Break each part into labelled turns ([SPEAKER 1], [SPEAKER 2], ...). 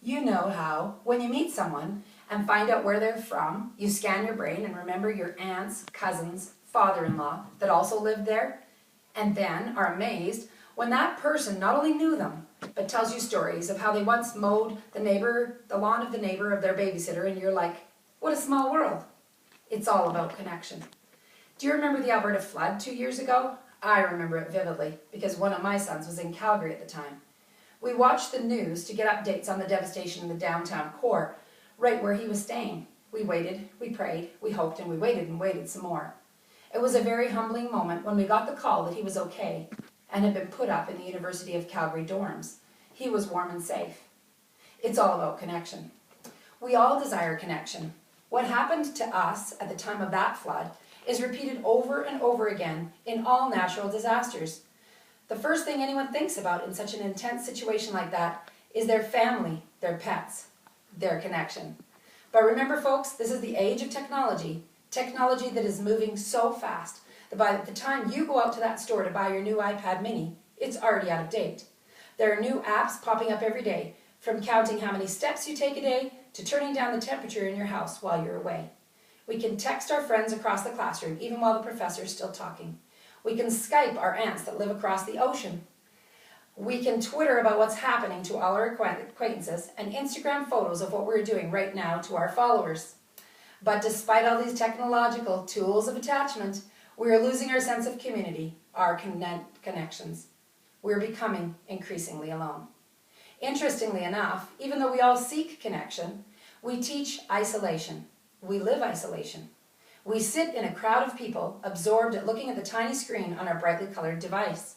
[SPEAKER 1] You know how, when you meet someone and find out where they're from, you scan your brain and remember your aunts, cousins, father-in-law that also lived there, and then are amazed when that person not only knew them, but tells you stories of how they once mowed the lawn of the neighbor of their babysitter, and you're like, what a small world. It's all about connection. Do you remember the Alberta flood 2 years ago? I remember it vividly because one of my sons was in Calgary at the time. We watched the news to get updates on the devastation in the downtown core, right where he was staying. We waited, we prayed, we hoped, and we waited some more. It was a very humbling moment when we got the call that he was okay and had been put up in the University of Calgary dorms. He was warm and safe. It's all about connection. We all desire connection. What happened to us at the time of that flood is repeated over and over again in all natural disasters. The first thing anyone thinks about in such an intense situation like that is their family, their pets, their connection. But remember, folks, this is the age of technology that is moving so fast that by the time you go out to that store to buy your new iPad mini, it's already out of date. There are new apps popping up every day, from counting how many steps you take a day to turning down the temperature in your house while you're away. We can text our friends across the classroom even while the professor is still talking. We can Skype our aunts that live across the ocean. We can Twitter about what's happening to all our acquaintances and Instagram photos of what we're doing right now to our followers. But despite all these technological tools of attachment, we are losing our sense of community, our connections. We're becoming increasingly alone. Interestingly enough, even though we all seek connection, we teach isolation. We live isolation. We sit in a crowd of people absorbed at looking at the tiny screen on our brightly colored device.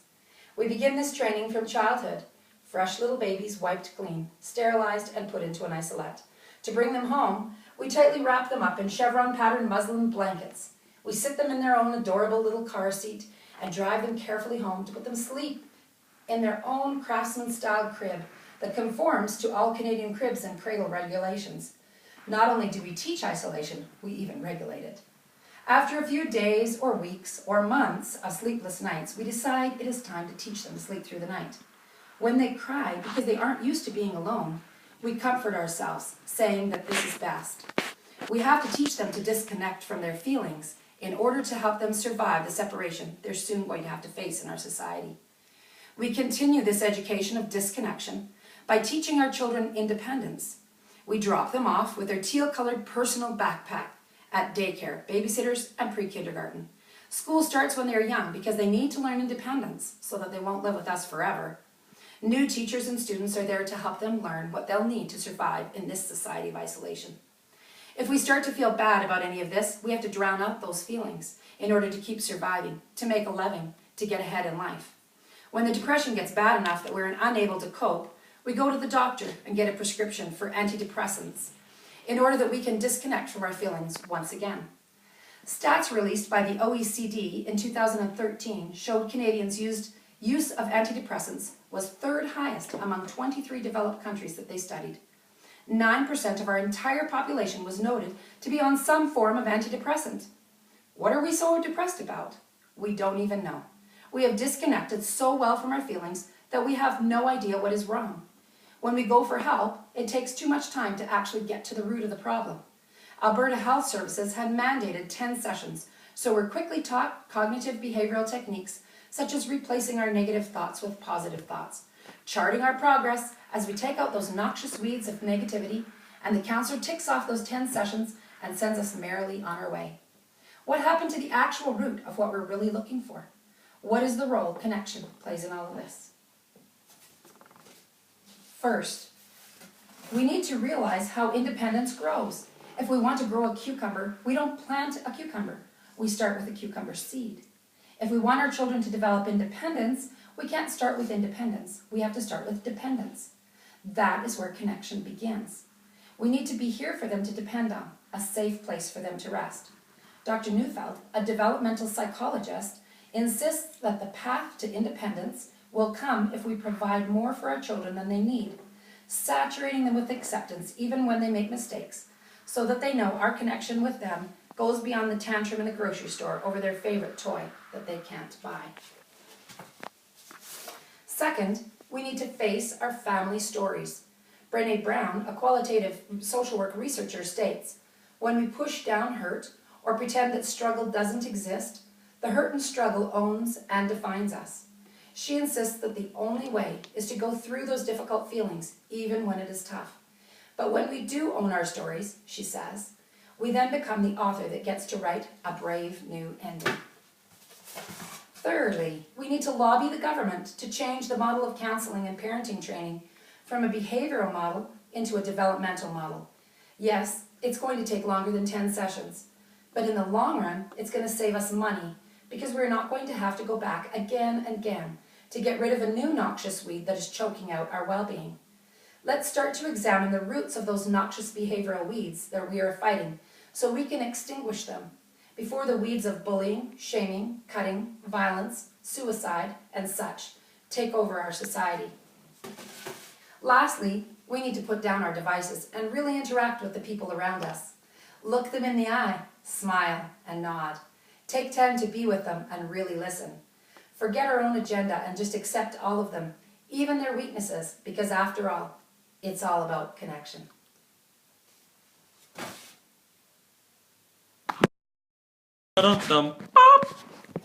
[SPEAKER 1] We begin this training from childhood. Fresh little babies wiped clean, sterilized, and put into an isolette. To bring them home, we tightly wrap them up in chevron-patterned muslin blankets. We sit them in their own adorable little car seat and drive them carefully home to put them to sleep in their own craftsman-style crib that conforms to all Canadian cribs and cradle regulations. Not only do we teach isolation, we even regulate it. After a few days or weeks or months of sleepless nights, we decide it is time to teach them to sleep through the night. When they cry because they aren't used to being alone, we comfort ourselves, saying that this is best. We have to teach them to disconnect from their feelings in order to help them survive the separation they're soon going to have to face in our society. We continue this education of disconnection by teaching our children independence. We drop them off with their teal-colored personal backpack at daycare, babysitters, and pre-kindergarten. School starts when they're young because they need to learn independence so that they won't live with us forever. New teachers and students are there to help them learn what they'll need to survive in this society of isolation. If we start to feel bad about any of this, we have to drown out those feelings in order to keep surviving, to make a living, to get ahead in life. When the depression gets bad enough that we're unable to cope, we go to the doctor and get a prescription for antidepressants in order that we can disconnect from our feelings once again. Stats released by the OECD in 2013 showed Canadians' use of antidepressants was third highest among 23 developed countries that they studied. 9% of our entire population was noted to be on some form of antidepressant. What are we so depressed about? We don't even know. We have disconnected so well from our feelings that we have no idea what is wrong. When we go for help, it takes too much time to actually get to the root of the problem. Alberta Health Services had mandated 10 sessions, so we're quickly taught cognitive behavioral techniques such as replacing our negative thoughts with positive thoughts, charting our progress as we take out those noxious weeds of negativity, and the counselor ticks off those 10 sessions and sends us merrily on our way. What happened to the actual root of what we're really looking for? What is the role connection plays in all of this? First, we need to realize how independence grows. If we want to grow a cucumber, we don't plant a cucumber. We start with a cucumber seed. If we want our children to develop independence, we can't start with independence. We have to start with dependence. That is where connection begins. We need to be here for them to depend on, a safe place for them to rest. Dr. Neufeld, a developmental psychologist, insists that the path to independence will come if we provide more for our children than they need, saturating them with acceptance even when they make mistakes, so that they know our connection with them goes beyond the tantrum in the grocery store over their favorite toy that they can't buy. Second, we need to face our family stories. Brené Brown, a qualitative social work researcher, states, when we push down hurt or pretend that struggle doesn't exist, the hurt and struggle owns and defines us. She insists that the only way is to go through those difficult feelings, even when it is tough. But when we do own our stories, she says, we then become the author that gets to write a brave new ending. Thirdly, we need to lobby the government to change the model of counseling and parenting training from a behavioral model into a developmental model. Yes, it's going to take longer than 10 sessions, but in the long run, it's going to save us money because we're not going to have to go back again and again to get rid of a new noxious weed that is choking out our well-being. Let's start to examine the roots of those noxious behavioral weeds that we are fighting so we can extinguish them before the weeds of bullying, shaming, cutting, violence, suicide, and such take over our society. Lastly, we need to put down our devices and really interact with the people around us. Look them in the eye, smile, and nod. Take time to be with them and really listen. Forget our own agenda and just accept all of them, even their weaknesses, because after all, it's all about connection.
[SPEAKER 2] Dum